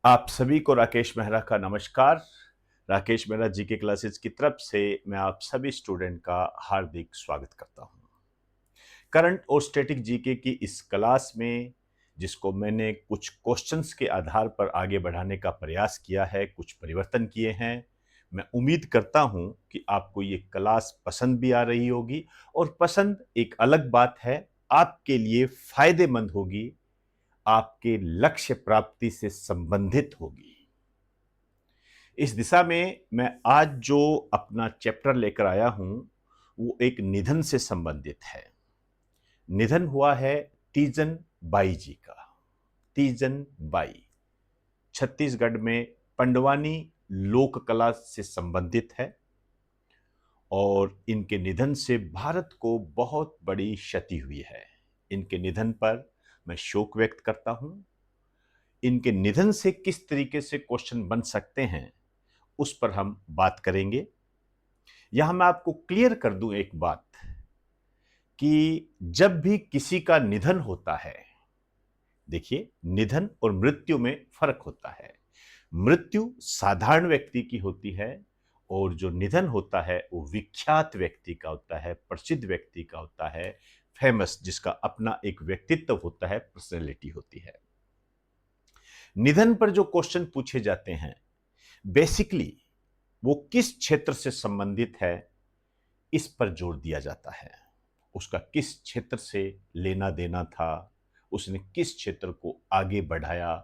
आप सभी को राकेश मेहरा का नमस्कार। राकेश मेहरा जी के क्लासेस की तरफ से मैं आप सभी स्टूडेंट का हार्दिक स्वागत करता हूं। करंट और स्टैटिक जीके की इस क्लास में जिसको मैंने कुछ क्वेश्चंस के आधार पर आगे बढ़ाने का प्रयास किया है, कुछ परिवर्तन किए हैं। मैं उम्मीद करता हूं कि आपको ये क्लास पसंद भी आ रही होगी और पसंद एक अलग बात है, आपके लिए फायदेमंद होगी, आपके लक्ष्य प्राप्ति से संबंधित होगी। इस दिशा में मैं आज जो अपना चैप्टर लेकर आया हूं वो एक निधन से संबंधित है। निधन हुआ है तीजन बाई जी का। तीजन बाई छत्तीसगढ़ में पंडवानी लोक कला से संबंधित है और इनके निधन से भारत को बहुत बड़ी क्षति हुई है। इनके निधन पर मैं शोक व्यक्त करता हूं। इनके निधन से किस तरीके से क्वेश्चन बन सकते हैं उस पर हम बात करेंगे। यहां मैं आपको क्लियर कर दूं एक बात कि जब भी किसी का निधन होता है, देखिए निधन और मृत्यु में फर्क होता है। मृत्यु साधारण व्यक्ति की होती है और जो निधन होता है वो विख्यात व्यक्ति का होता है, प्रसिद्ध व्यक्ति का होता है, फेमस, जिसका अपना एक व्यक्तित्व होता है, पर्सनैलिटी होती है। निधन पर जो क्वेश्चन पूछे जाते हैं बेसिकली वो किस क्षेत्र से संबंधित है इस पर जोर दिया जाता है। उसका किस क्षेत्र से लेना देना था, उसने किस क्षेत्र को आगे बढ़ाया,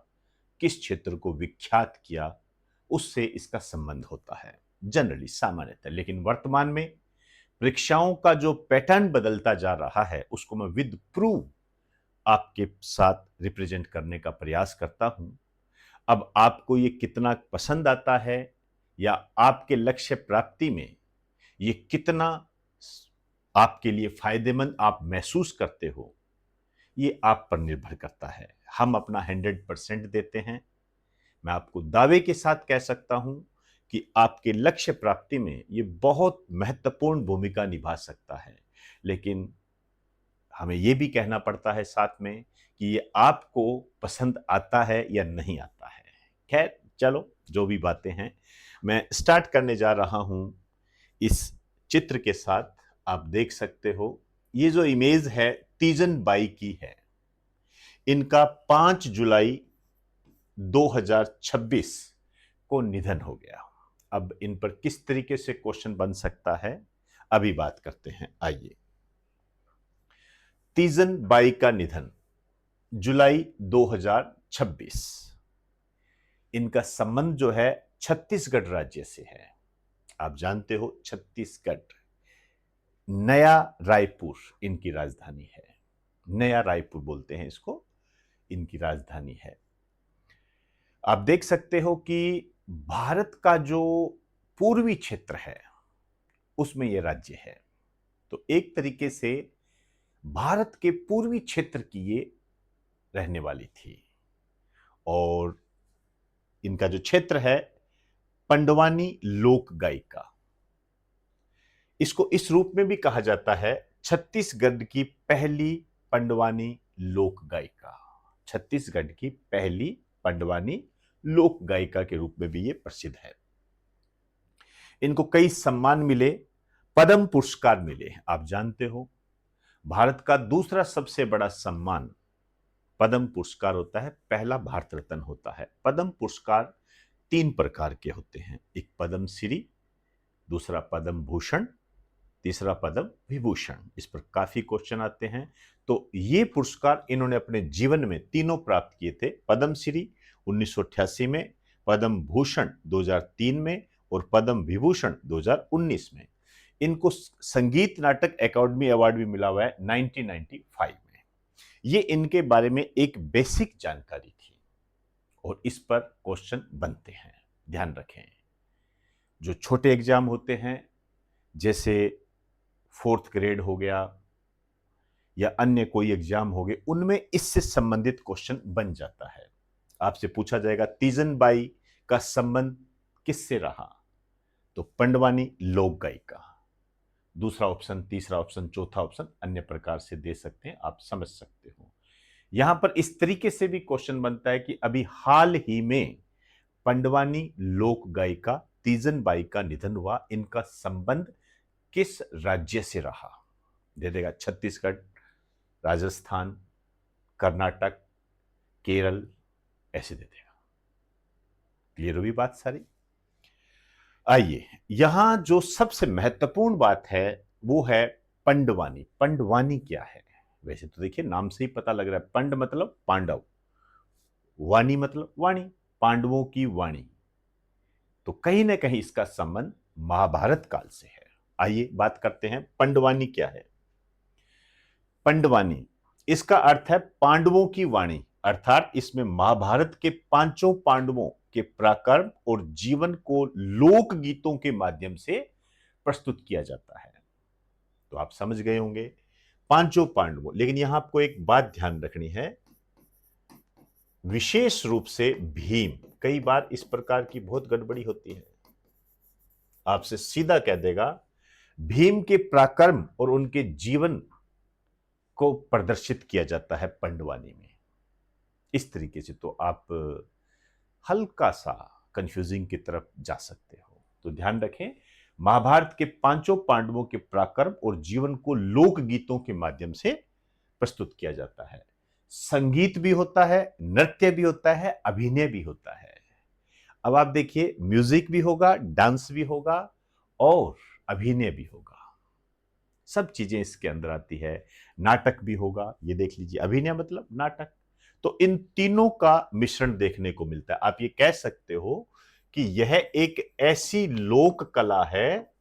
किस क्षेत्र को विख्यात किया, उससे इसका संबंध होता है जनरली, सामान्यतः। लेकिन वर्तमान में परीक्षाओं का जो पैटर्न बदलता जा रहा है उसको मैं विद प्रूफ आपके साथ रिप्रेजेंट करने का प्रयास करता हूं। अब आपको ये कितना पसंद आता है या आपके लक्ष्य प्राप्ति में ये कितना आपके लिए फायदेमंद आप महसूस करते हो, ये आप पर निर्भर करता है। हम अपना 100% देते हैं। मैं आपको दावे के साथ कह सकता हूं कि आपके लक्ष्य प्राप्ति में ये बहुत महत्वपूर्ण भूमिका निभा सकता है। लेकिन हमें ये भी कहना पड़ता है साथ में कि ये आपको पसंद आता है या नहीं आता है। खैर चलो, जो भी बातें हैं, मैं स्टार्ट करने जा रहा हूं इस चित्र के साथ। आप देख सकते हो ये जो इमेज है तीजन बाई की है। इनका 5 जुलाई 2026 को निधन हो गया। अब इन पर किस तरीके से क्वेश्चन बन सकता है अभी बात करते हैं, आइए। तीजन बाई का निधन जुलाई 2026। इनका संबंध जो है छत्तीसगढ़ राज्य से है। आप जानते हो छत्तीसगढ़, नया रायपुर इनकी राजधानी है। नया रायपुर बोलते हैं इसको, इनकी राजधानी है। आप देख सकते हो कि भारत का जो पूर्वी क्षेत्र है उसमें यह राज्य है। तो एक तरीके से भारत के पूर्वी क्षेत्र की ये रहने वाली थी और इनका जो क्षेत्र है पंडवानी लोक गायिका, इसको इस रूप में भी कहा जाता है छत्तीसगढ़ की पहली पंडवानी लोक गायिका। छत्तीसगढ़ की पहली पंडवानी लोक गायिका के रूप में भी ये प्रसिद्ध है। इनको कई सम्मान मिले, पद्म पुरस्कार मिले। आप जानते हो भारत का दूसरा सबसे बड़ा सम्मान पद्म पुरस्कार होता है, पहला भारत रत्न होता है। पद्म पुरस्कार 3 प्रकार के होते हैं, एक पद्म श्री, दूसरा पद्म भूषण, तीसरा पद्म विभूषण। इस पर काफी क्वेश्चन आते हैं। तो ये पुरस्कार इन्होंने अपने जीवन में तीनों प्राप्त किए थे। पद्म श्री 1988 में, पद्म भूषण 2003 में और पद्म विभूषण 2019 में। इनको संगीत नाटक अकादमी अवार्ड भी मिला हुआ है 1995 में। ये इनके बारे में एक बेसिक जानकारी थी और इस पर क्वेश्चन बनते हैं। ध्यान रखें, जो छोटे एग्जाम होते हैं जैसे 4th ग्रेड हो गया या अन्य कोई एग्जाम हो गए, उनमें इससे संबंधित क्वेश्चन बन जाता है। आपसे पूछा जाएगा तीजन बाई का संबंध किससे रहा, तो पंडवानी लोक गायिका। दूसरा ऑप्शन, तीसरा ऑप्शन, चौथा ऑप्शन अन्य प्रकार से दे सकते हैं, आप समझ सकते हो। यहां पर इस तरीके से भी क्वेश्चन बनता है कि अभी हाल ही में पंडवानी लोक गायिका तीजन बाई का निधन हुआ, इनका संबंध किस राज्य से रहा? दे देगा छत्तीसगढ़, राजस्थान, कर्नाटक, केरल, ऐसे दे देगा। क्लियर हुई बात सारी? आइए, यहां जो सबसे महत्वपूर्ण बात है वो है पंडवानी। पंडवानी क्या है? वैसे तो देखिए नाम से ही पता लग रहा है, पंड मतलब पांडव, वाणी मतलब वाणी, पांडवों की वाणी। तो कहीं ना कहीं इसका संबंध महाभारत काल से है। आइए बात करते हैं पंडवानी क्या है। पंडवानी, इसका अर्थ है पांडवों की वाणी, अर्थात इसमें महाभारत के पांचों पांडवों के पराक्रम और जीवन को लोक गीतों के माध्यम से प्रस्तुत किया जाता है। तो आप समझ गए होंगे पांचों पांडवों। लेकिन यहां आपको एक बात ध्यान रखनी है, विशेष रूप से भीम। कई बार इस प्रकार की बहुत गड़बड़ी होती है, आपसे सीधा कह देगा भीम के पराक्रम और उनके जीवन को प्रदर्शित किया जाता है पंडवानी में। इस तरीके से तो आप हल्का सा कंफ्यूजिंग की तरफ जा सकते हो। तो ध्यान रखें, महाभारत के पांचों पांडवों के पराक्रम और जीवन को लोक गीतों के माध्यम से प्रस्तुत किया जाता है। संगीत भी होता है, नृत्य भी होता है, अभिनय भी होता है। अब आप देखिए, म्यूजिक भी होगा, डांस भी होगा और अभिनय भी होगा, सब चीजें इसके अंदर आती है। नाटक भी होगा, ये देख लीजिए, अभिनय मतलब नाटक। तो इन तीनों का मिश्रण देखने को मिलता है। आप ये कह सकते हो कि यह एक ऐसी लोक कला है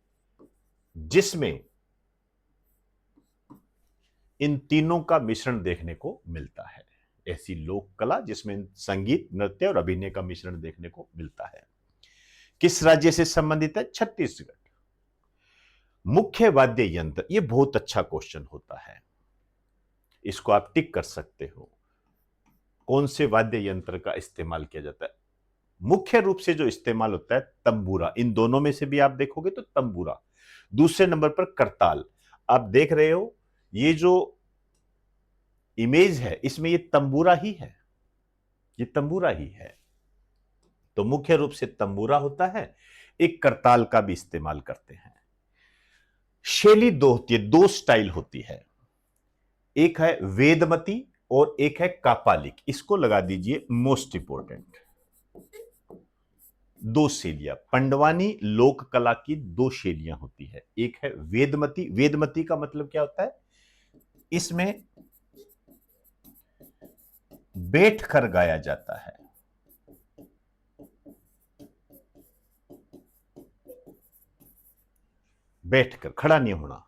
जिसमें इन तीनों का मिश्रण देखने को मिलता है। ऐसी लोक कला जिसमें संगीत, नृत्य और अभिनय का मिश्रण देखने को मिलता है। किस राज्य से संबंधित है? छत्तीसगढ़। मुख्य वाद्य यंत्र, ये बहुत अच्छा क्वेश्चन होता है, इसको आप टिक कर सकते हो। कौन से वाद्य यंत्र का इस्तेमाल किया जाता है? मुख्य रूप से जो इस्तेमाल होता है तंबूरा। इन दोनों में से भी आप देखोगे तो तंबूरा। दूसरे नंबर पर करताल। आप देख रहे हो ये जो इमेज है, इसमें ये तंबूरा ही है, ये तंबूरा ही है। तो मुख्य रूप से तंबूरा होता है, एक करताल का भी इस्तेमाल करते हैं। शैली दो होती है, दो स्टाइल होती है, एक है वेदमती और एक है कापालिक। इसको लगा दीजिए मोस्ट इंपोर्टेंट। दो शैलियां, पंडवानी लोक कला की दो शैलियां होती है। एक है वेदमती। वेदमती का मतलब क्या होता है? इसमें बैठकर गाया जाता है, बैठकर, खड़ा नहीं होना।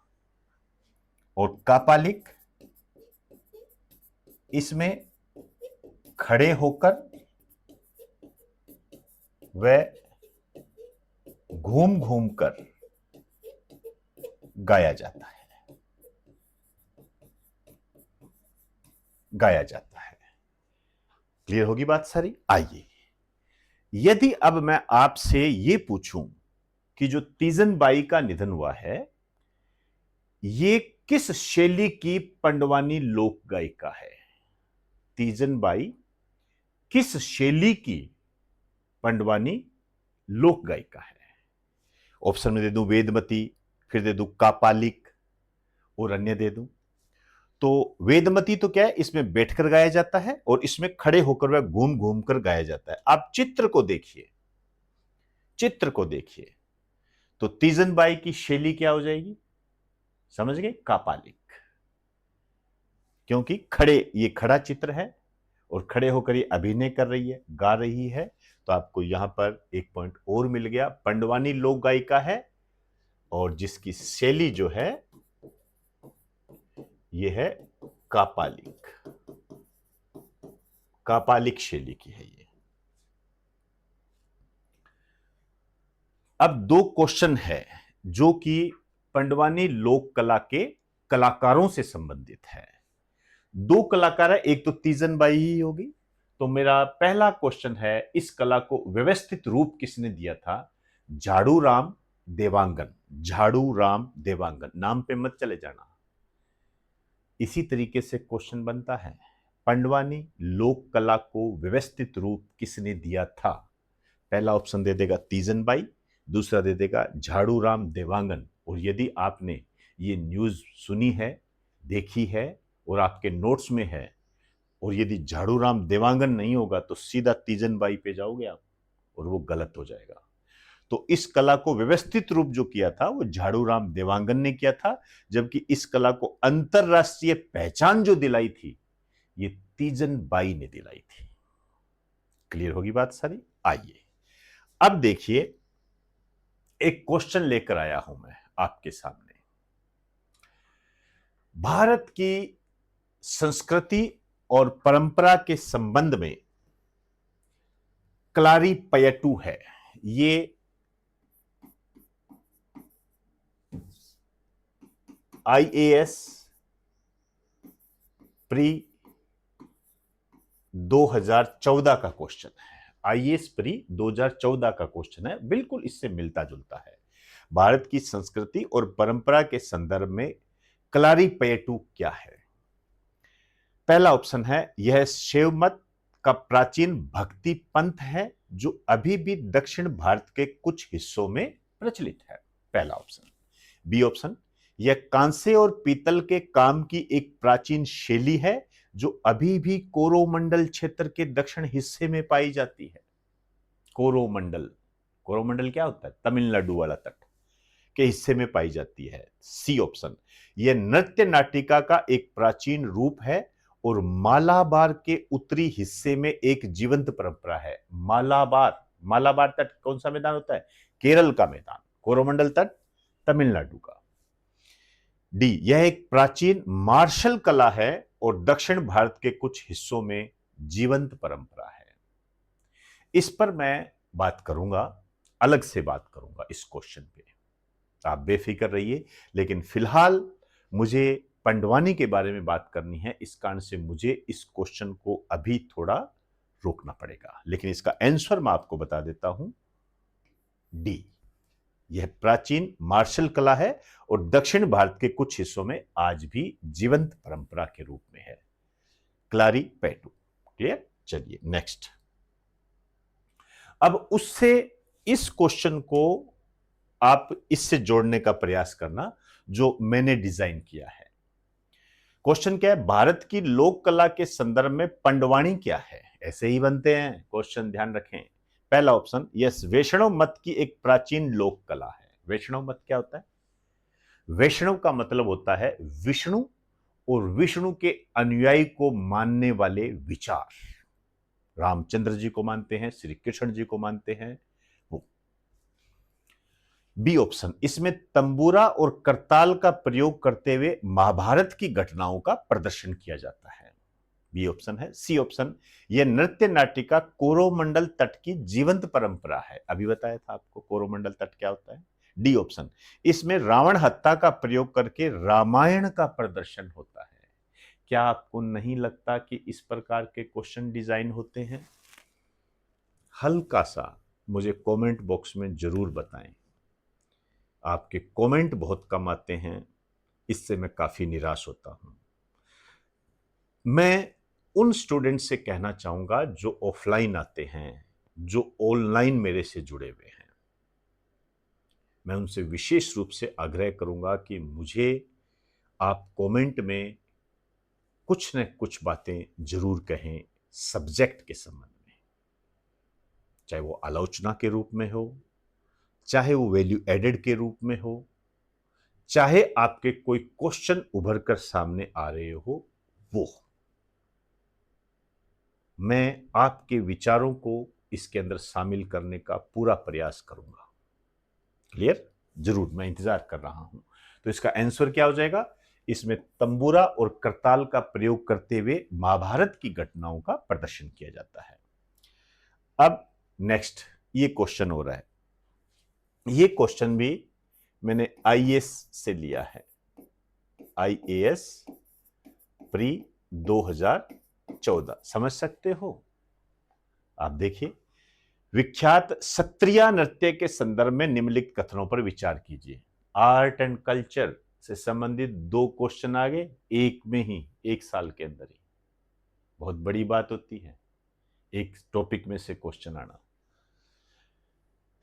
और कापालिक, इसमें खड़े होकर व घूम घूम कर गाया जाता है, गाया जाता है। क्लियर होगी बात सारी? आइए, यदि अब मैं आपसे यह पूछूं कि जो तीजन बाई का निधन हुआ है, ये किस शैली की पंडवानी लोक गायिका है? तीजन बाई किस शैली की पंडवानी लोक गायिका है? ऑप्शन में दे दूं वेदमती, फिर दे दूं कापालिक और अन्य दे दूं। तो वेदमती तो क्या है, इसमें बैठकर गाया जाता है और इसमें खड़े होकर वह घूम घूम कर गाया जाता है। आप चित्र को देखिए, चित्र को देखिए, तो तीजन बाई की शैली क्या हो जाएगी? समझ गए? कापालिक। क्योंकि खड़े, ये खड़ा चित्र है और खड़े होकर ये अभिनय कर रही है, गा रही है। तो आपको यहां पर एक पॉइंट और मिल गया। पंडवानी लोक गायिका है और जिसकी शैली जो है ये है कापालिक, कापालिक शैली की है ये। अब दो क्वेश्चन है जो कि पंडवानी लोक कला के कलाकारों से संबंधित है। दो कलाकार है, एक तो तीजन बाई ही होगी। तो मेरा पहला क्वेश्चन है, इस कला को व्यवस्थित रूप किसने दिया था? झाड़ू राम देवांगन। झाड़ू राम देवांगन, नाम पे मत चले जाना। इसी तरीके से क्वेश्चन बनता है, पंडवानी लोक कला को व्यवस्थित रूप किसने दिया था? पहला ऑप्शन दे देगा तीजन बाई, दूसरा दे देगा झाड़ू राम देवांगन। और यदि आपने ये न्यूज़ सुनी है, देखी है और आपके नोट्स में है, और यदि झाड़ू राम देवांगन नहीं होगा तो सीधा तीजन बाई पे जाओगे आप, और वो गलत हो जाएगा। तो इस कला को व्यवस्थित रूप जो किया था वो झाड़ू राम देवांगन ने किया था, जबकि इस कला को अंतरराष्ट्रीय पहचान जो दिलाई थी ये तीजन बाई ने दिलाई थी। क्लियर होगी बात सारी? आइए अब देखिए, एक क्वेश्चन लेकर आया हूं मैं आपके सामने। भारत की संस्कृति और परंपरा के संबंध में क्लारी पयटू है। ये आईएएस प्री 2014 का क्वेश्चन है। आईएएस प्री 2014 का क्वेश्चन है, बिल्कुल इससे मिलता जुलता है। भारत की संस्कृति और परंपरा के संदर्भ में क्लारी पयटू क्या है? पहला ऑप्शन है, यह शैव मत का प्राचीन भक्ति पंथ है जो अभी भी दक्षिण भारत के कुछ हिस्सों में प्रचलित है। पहला ऑप्शन। बी ऑप्शन, यह कांसे और पीतल के काम की एक प्राचीन शैली है जो अभी भी कोरोमंडल क्षेत्र के दक्षिण हिस्से में पाई जाती है। कोरोमंडल, कोरोमंडल क्या होता है? तमिलनाडु वाला तट के हिस्से में पाई जाती है। सी ऑप्शन, यह नृत्य नाटिका का एक प्राचीन रूप है और मालाबार के उत्तरी हिस्से में एक जीवंत परंपरा है। मालाबार, मालाबार तट कौन सा मैदान होता है? केरल का मैदान। कोरोमंडल तट तमिलनाडु का। डी, यह एक प्राचीन मार्शल कला है और दक्षिण भारत के कुछ हिस्सों में जीवंत परंपरा है। इस पर मैं बात करूंगा, अलग से बात करूंगा इस क्वेश्चन पे, आप बेफिक्र रहिए। लेकिन फिलहाल मुझे पंडवानी के बारे में बात करनी है, इस कारण से मुझे इस क्वेश्चन को अभी थोड़ा रोकना पड़ेगा। लेकिन इसका आंसर मैं आपको बता देता हूं, डी, यह प्राचीन मार्शल कला है और दक्षिण भारत के कुछ हिस्सों में आज भी जीवंत परंपरा के रूप में है। क्लारी पैटू। क्लियर? चलिए नेक्स्ट। अब उससे इस क्वेश्चन को आप इससे जोड़ने का प्रयास करना जो मैंने डिजाइन किया है। क्वेश्चन क्या है? भारत की लोक कला के संदर्भ में पंडवानी क्या है? ऐसे ही बनते हैं क्वेश्चन, ध्यान रखें। पहला ऑप्शन, यस, वैष्णव मत की एक प्राचीन लोक कला है। वैष्णव मत क्या होता है? वैष्णव का मतलब होता है विष्णु और विष्णु के अनुयायी को मानने वाले विचार। रामचंद्र जी को मानते हैं, श्री कृष्ण जी को मानते हैं वो। बी ऑप्शन, इसमें तंबूरा और करताल का प्रयोग करते हुए महाभारत की घटनाओं का प्रदर्शन किया जाता है। बी ऑप्शन है। सी ऑप्शन, यह नृत्य नाटिका कोरोमंडल तट की जीवंत परंपरा है। अभी बताया था आपको कोरोमंडल तट क्या होता है। डी ऑप्शन, इसमें रावण हत्या का प्रयोग करके रामायण का प्रदर्शन होता है। क्या आपको नहीं लगता कि इस प्रकार के क्वेश्चन डिजाइन होते हैं? हल्का सा मुझे कमेंट बॉक्स में जरूर बताएं। आपके कमेंट बहुत कम आते हैं, इससे मैं काफी निराश होता हूं। मैं उन स्टूडेंट से कहना चाहूंगा जो ऑफलाइन आते हैं, जो ऑनलाइन मेरे से जुड़े हुए हैं, मैं उनसे विशेष रूप से आग्रह करूंगा कि मुझे आप कमेंट में कुछ न कुछ बातें जरूर कहें सब्जेक्ट के संबंध में, चाहे वो आलोचना के रूप में हो, चाहे वो वैल्यू एडेड के रूप में हो, चाहे आपके कोई क्वेश्चन उभर कर सामने आ रहे हो वो। मैं आपके विचारों को इसके अंदर शामिल करने का पूरा प्रयास करूंगा। क्लियर? जरूर, मैं इंतजार कर रहा हूं। तो इसका आंसर क्या हो जाएगा? इसमें तंबूरा और करताल का प्रयोग करते हुए महाभारत की घटनाओं का प्रदर्शन किया जाता है। अब नेक्स्ट ये क्वेश्चन हो रहा है, ये क्वेश्चन भी मैंने आईएएस से लिया है। आईएएस प्री 2014, समझ सकते हो? आप देखिए, विख्यात सत्रिया नृत्य के संदर्भ में निम्नलिखित कथनों पर विचार कीजिए। आर्ट एंड कल्चर से संबंधित 2 क्वेश्चन आ गए एक में ही, 1 साल के अंदर ही। बहुत बड़ी बात होती है एक टॉपिक में से क्वेश्चन आना।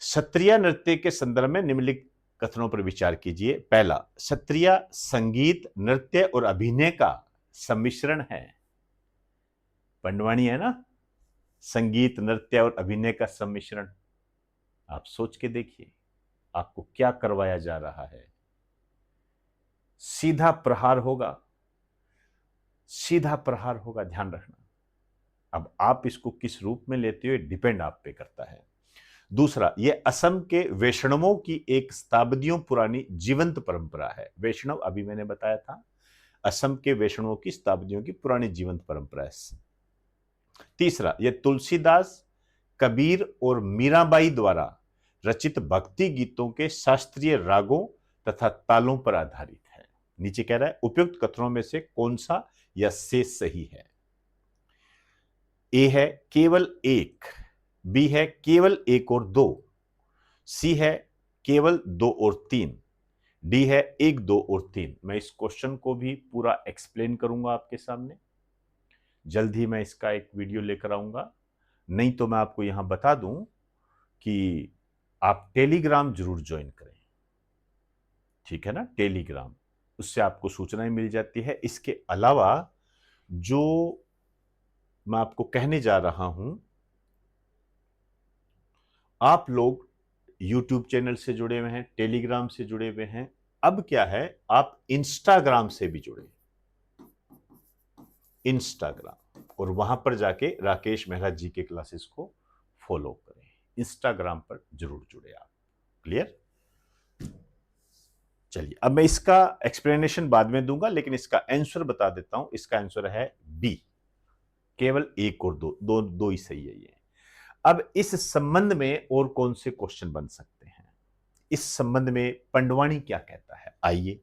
सत्रिया नृत्य के संदर्भ में निम्नलिखित कथनों पर विचार कीजिए। पहला, सत्रिया संगीत, नृत्य और अभिनय का सम्मिश्रण है। पंडवानी है ना, संगीत, नृत्य और अभिनय का सम्मिश्रण। आप सोच के देखिए आपको क्या करवाया जा रहा है। सीधा प्रहार होगा, सीधा प्रहार होगा, ध्यान रखना। अब आप इसको किस रूप में लेते हो डिपेंड आप पे करता है। दूसरा, यह असम के वैष्णवों की एक शताब्दियों पुरानी जीवंत परंपरा है। वैष्णव अभी मैंने बताया था, असम के वैष्णवों की शताब्दियों की पुरानी जीवंत परंपरा है। तीसरा, यह तुलसीदास, कबीर और मीराबाई द्वारा रचित भक्ति गीतों के शास्त्रीय रागों तथा तालों पर आधारित है। नीचे कह रहा है उपयुक्त कथनों में से कौन सा या से सही है। ए है केवल एक, बी है केवल एक और दो, सी है केवल दो और तीन, डी है एक, दो और तीन। मैं इस क्वेश्चन को भी पूरा एक्सप्लेन करूंगा आपके सामने। जल्द ही मैं इसका एक वीडियो लेकर आऊंगा। नहीं तो मैं आपको यहां बता दूं कि आप टेलीग्राम जरूर ज्वाइन करें, ठीक है ना। टेलीग्राम, उससे आपको सूचनाएं मिल जाती है। इसके अलावा जो मैं आपको कहने जा रहा हूं, आप लोग यूट्यूब चैनल से जुड़े हुए हैं, टेलीग्राम से जुड़े हुए हैं। अब क्या है, आप इंस्टाग्राम से भी जुड़े, इंस्टाग्राम, और वहां पर जाके राकेश मेहरा जी के क्लासेस को फॉलो करें। इंस्टाग्राम पर जरूर जुड़े आप। क्लियर? चलिए, अब मैं इसका एक्सप्लेनेशन बाद में दूंगा, लेकिन इसका आंसर बता देता हूं। इसका आंसर है बी, केवल एक और दो, दो दो ही सही है ये। अब इस संबंध में और कौन से क्वेश्चन बन सकते हैं, इस संबंध में पंडवानी क्या कहता है, आइए।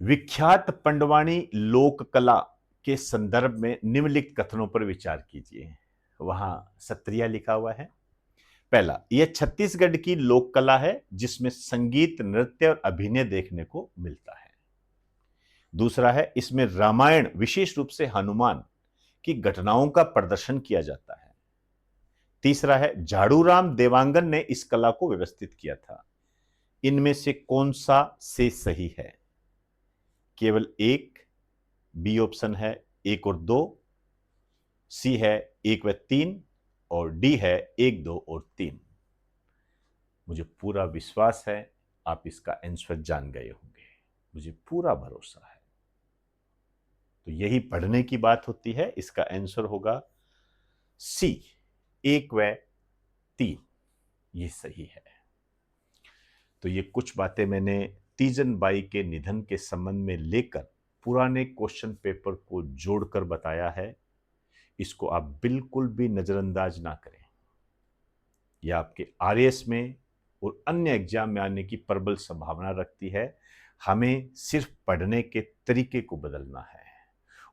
विख्यात पंडवानी लोक कला के संदर्भ में निम्नलिखित कथनों पर विचार कीजिए। वहां सत्रिया लिखा हुआ है। पहला, यह छत्तीसगढ़ की लोक कला है जिसमें संगीत, नृत्य और अभिनय देखने को मिलता है। दूसरा है, इसमें रामायण, विशेष रूप से हनुमान की घटनाओं का प्रदर्शन किया जाता है। तीसरा है, झाड़ूराम देवांगन ने इस कला को व्यवस्थित किया था। इनमें से कौन सा से सही है? केवल एक, बी ऑप्शन है एक और दो, सी है एक व तीन, और डी है एक, दो और तीन। मुझे पूरा विश्वास है आप इसका आंसर जान गए होंगे, मुझे पूरा भरोसा है। तो यही पढ़ने की बात होती है। इसका आंसर होगा सी, एक व तीन, ये सही है। तो ये कुछ बातें मैंने तीजन बाई के निधन के संबंध में लेकर पुराने क्वेश्चन पेपर को जोड़कर बताया है। इसको आप बिल्कुल भी नजरअंदाज ना करें। यह आपके आरएएस में और अन्य एग्जाम में आने की प्रबल संभावना रखती है। हमें सिर्फ पढ़ने के तरीके को बदलना है,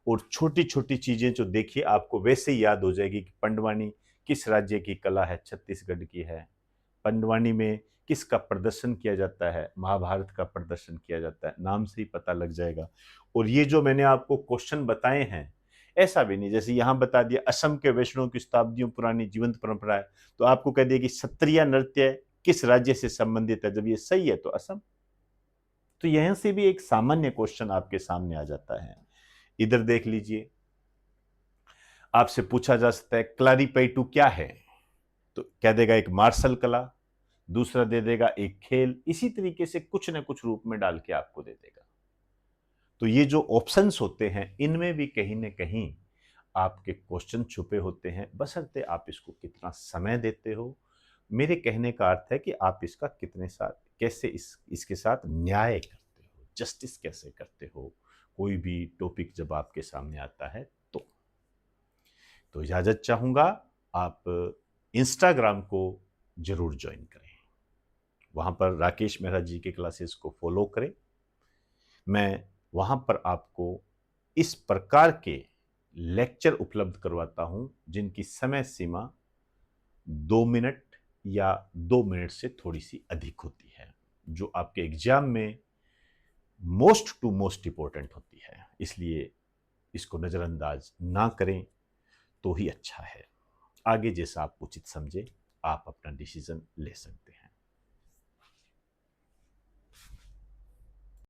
और छोटी छोटी चीजें जो देखिए आपको वैसे ही याद हो जाएगी कि पंडवानी किस राज्य की कला है, छत्तीसगढ़ की है। पंडवानी में किसका प्रदर्शन किया जाता है, महाभारत का प्रदर्शन किया जाता है, नाम से ही पता लग जाएगा। और ये जो मैंने आपको क्वेश्चन बताए हैं, ऐसा भी नहीं जैसे यहां बता दिया असम के वैष्णव की शताब्दियों पुरानी जीवंत परंपरा है, तो आपको कह दिया कि सत्रिया नृत्य किस राज्य से संबंधित है। जब ये सही है तो असम। तो यहां से भी एक सामान्य क्वेश्चन आपके सामने आ जाता है। इधर देख लीजिए, आपसे पूछा जा सकता है क्लारीपैटू क्या है, तो कह देगा एक मार्शल कला, दूसरा दे देगा एक खेल। इसी तरीके से कुछ ना कुछ रूप में डाल के आपको दे देगा। तो ये जो ऑप्शंस होते हैं इनमें भी कहीं ना कहीं आपके क्वेश्चन छुपे होते हैं, बशर्ते आप इसको कितना समय देते हो। मेरे कहने का अर्थ है कि आप इसका कितने साथ कैसे इसके साथ न्याय करते हो, जस्टिस कैसे करते हो कोई भी टॉपिक जब आपके सामने आता है। तो इजाजत चाहूंगा, आप इंस्टाग्राम को जरूर ज्वाइन करें, वहां पर राकेश मेहरा जी के क्लासेस को फॉलो करें। मैं वहां पर आपको इस प्रकार के लेक्चर उपलब्ध करवाता हूं जिनकी समय सीमा 2 मिनट या 2 मिनट से थोड़ी सी अधिक होती है, जो आपके एग्जाम में मोस्ट टू मोस्ट इंपॉर्टेंट होती है। इसलिए इसको नजरअंदाज ना करें तो ही अच्छा है। आगे जैसा आप उचित समझे आप अपना डिसीजन ले सकते हैं।